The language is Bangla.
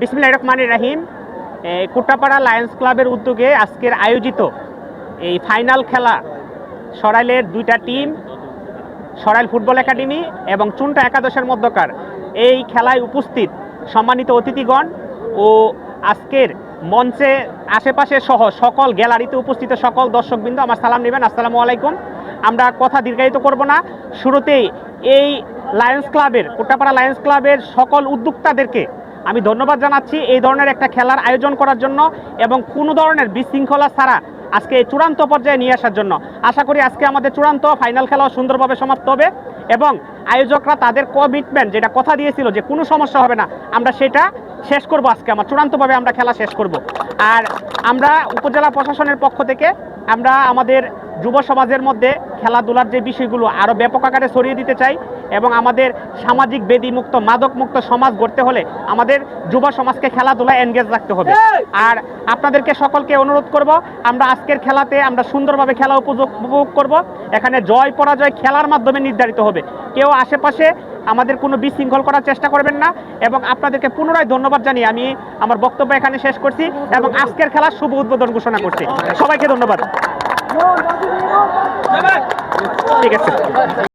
বিসমিল্লাহির রহমানির রহিম। কুট্টাপাড়া লায়ন্স ক্লাবের উদ্যোগে আজকের আয়োজিত এই ফাইনাল খেলা সরাইলের দুইটা টিম, সরাইল ফুটবল একাডেমি এবং চুনটা একাদশের মধ্যকার এই খেলায় উপস্থিত সম্মানিত অতিথিগণ ও আজকের মঞ্চে আশেপাশে সহ সকল গ্যালারিতে উপস্থিত সকল দর্শকবৃন্দ আমার সালাম নেবেন, আসসালামু আলাইকুম। আমরা কথা দীর্ঘায়িত করব না, শুরুতেই এই লায়ন্স ক্লাবের, কুট্টাপাড়া লায়ন্স ক্লাবের সকল উদ্যোক্তাদেরকে আমি ধন্যবাদ জানাচ্ছি এই ধরনের একটা খেলার আয়োজন করার জন্য এবং কোনো ধরনের বিশৃঙ্খলা ছাড়া আজকে চূড়ান্ত পর্যায়ে নিয়ে আসার জন্য। আশা করি আজকে আমাদের চূড়ান্ত ফাইনাল খেলাও সুন্দরভাবে সমাপ্ত হবে এবং আয়োজকরা তাদের কমিটমেন্ট, যেটা কথা দিয়েছিল যে কোনো সমস্যা হবে না, আমরা সেটা শেষ করব। আজকে আমার চূড়ান্তভাবে আমরা খেলা শেষ করব। আর আমরা উপজেলা প্রশাসনের পক্ষ থেকে আমরা আমাদের যুব সমাজের মধ্যে খেলাধুলার যে বিষয়গুলো আরও ব্যাপক আকারে ছড়িয়ে দিতে চাই এবং আমাদের সামাজিক বেদিমুক্ত মাদকমুক্ত সমাজ গড়তে হলে আমাদের যুব সমাজকে খেলাধুলায় এনগেজ রাখতে হবে। আর আপনাদেরকে সকলকে অনুরোধ করব, আমরা আজকের খেলাতে আমরা সুন্দরভাবে খেলা উপভোগ করব। এখানে জয় পরাজয় খেলার মাধ্যমে নির্ধারিত হবে। কেউ আশেপাশে আমাদের কোনো বিশৃঙ্খল করার চেষ্টা করবেন না এবং আপনাদেরকে পুনরায় ধন্যবাদ জানিয়ে আমি আমার বক্তব্য এখানে শেষ করছি এবং আজকের খেলার শুভ উদ্বোধন ঘোষণা করছি। সবাইকে ধন্যবাদ। ঠিক আছে।